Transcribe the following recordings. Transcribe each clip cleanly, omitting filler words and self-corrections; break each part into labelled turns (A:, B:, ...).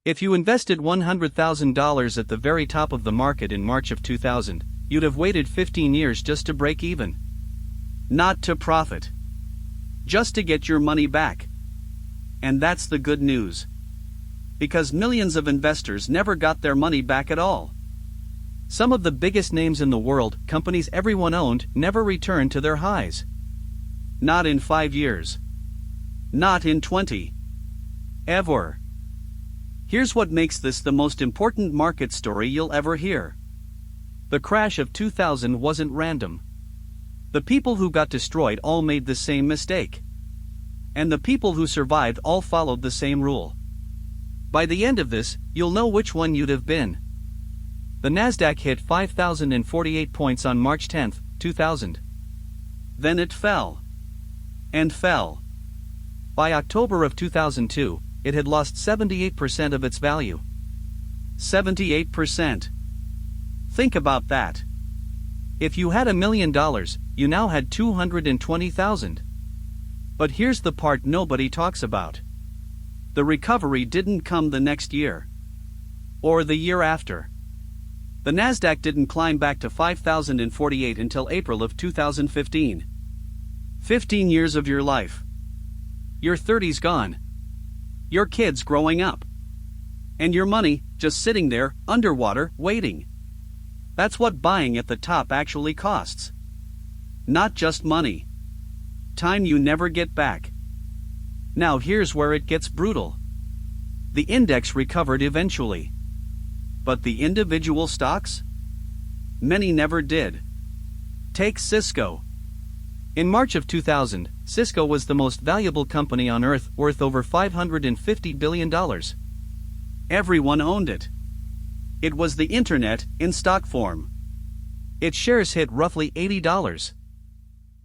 A: If you invested $100,000 at the very top of the market in March of 2000, you'd have waited 15 years just to break even. Not to profit. Just to get your money back. And that's the good news. Because millions of investors never got their money back at all. Some of the biggest names in the world, companies everyone owned, never returned to their highs. Not in 5 years. Not in 20. Ever. Here's what makes this the most important market story you'll ever hear. The crash of 2000 wasn't random. The people who got destroyed all made the same mistake. And the people who survived all followed the same rule. By the end of this, you'll know which one you'd have been. The Nasdaq hit 5,048 points on March 10, 2000. Then it fell. And fell. By October of 2002, it had lost 78% of its value. 78%. Think about that. If you had $1 million, you now had 220,000. But here's the part nobody talks about. The recovery didn't come the next year. Or the year after. The Nasdaq didn't climb back to 5,048 until April of 2015. 15 years of your life. Your 30's gone. Your kids growing up. And your money, just sitting there, underwater, waiting. That's what buying at the top actually costs. Not just money. Time you never get back. Now here's where it gets brutal. The index recovered eventually. But the individual stocks? Many never did. Take Cisco. In March of 2000, Cisco was the most valuable company on earth, worth over $550 billion. Everyone owned it. It was the internet, in stock form. Its shares hit roughly $80.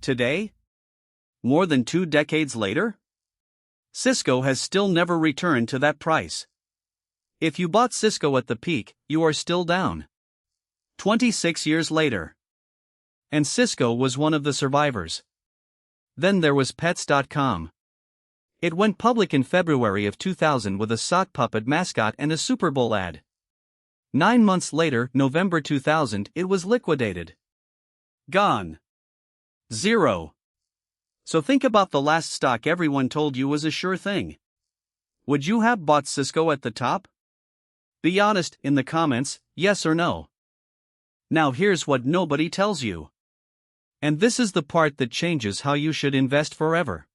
A: Today? More than 2 decades later? Cisco has still never returned to that price. If you bought Cisco at the peak, you are still down. 26 years later. And Cisco was one of the survivors. Then there was Pets.com. It went public in February of 2000 with a sock puppet mascot and a Super Bowl ad. 9 months later, November 2000, it was liquidated. Gone. Zero. So think about the last stock everyone told you was a sure thing. Would you have bought Cisco at the top? Be honest in the comments, yes or no. Now here's what nobody tells you. And this is the part that changes how you should invest forever.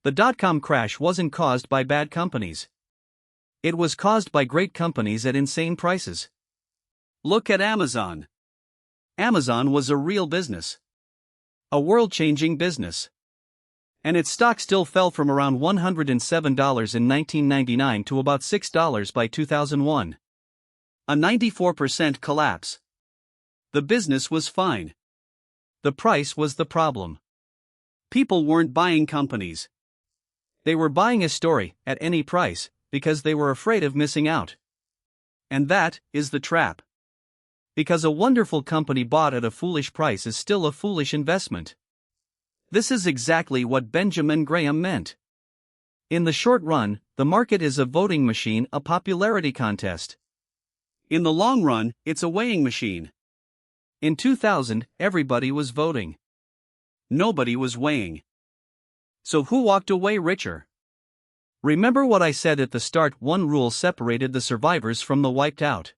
A: The dot-com crash wasn't caused by bad companies. It was caused by great companies at insane prices. Look at Amazon. Amazon was a real business. A world-changing business. And its stock still fell from around $107 in 1999 to about $6 by 2001. A 94% collapse. The business was fine. The price was the problem. People weren't buying companies. They were buying a story, at any price, because they were afraid of missing out. And that is the trap. Because a wonderful company bought at a foolish price is still a foolish investment. This is exactly what Benjamin Graham meant. In the short run, the market is a voting machine, a popularity contest. In the long run, it's a weighing machine. In 2000, everybody was voting. Nobody was weighing. So who walked away richer? Remember what I said at the start: one rule separated the survivors from the wiped out.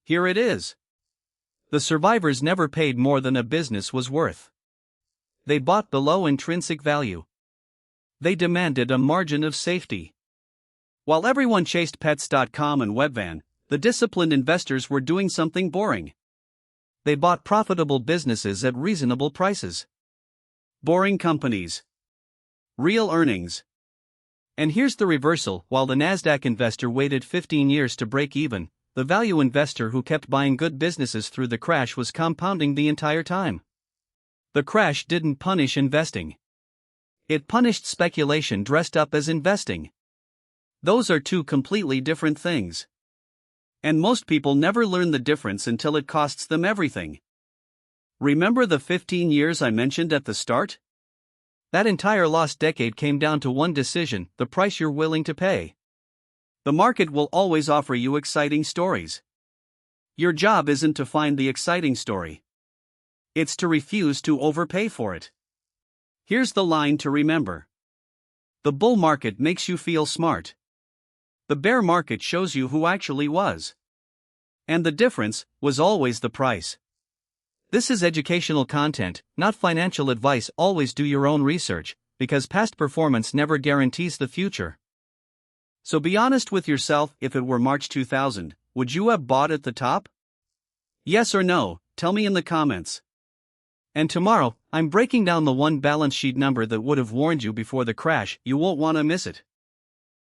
A: Here it is. The survivors never paid more than a business was worth. They bought below intrinsic value. They demanded a margin of safety. While everyone chased Pets.com and Webvan, the disciplined investors were doing something boring. They bought profitable businesses at reasonable prices. Boring companies. Real earnings. And here's the reversal: while the Nasdaq investor waited 15 years to break even, the value investor who kept buying good businesses through the crash was compounding the entire time. The crash didn't punish investing. It punished speculation dressed up as investing. Those are two completely different things. And most people never learn the difference until it costs them everything. Remember the 15 years I mentioned at the start? That entire lost decade came down to one decision: the price you're willing to pay. The market will always offer you exciting stories. Your job isn't to find the exciting story. It's to refuse to overpay for it. Here's the line to remember. The bull market makes you feel smart. The bear market shows you who actually was. And the difference was always the price. This is educational content, not financial advice. Always do your own research, because past performance never guarantees the future. So be honest with yourself. If it were March 2000, would you have bought at the top? Yes or no, tell me in the comments. And tomorrow, I'm breaking down the one balance sheet number that would have warned you before the crash. You won't want to miss it.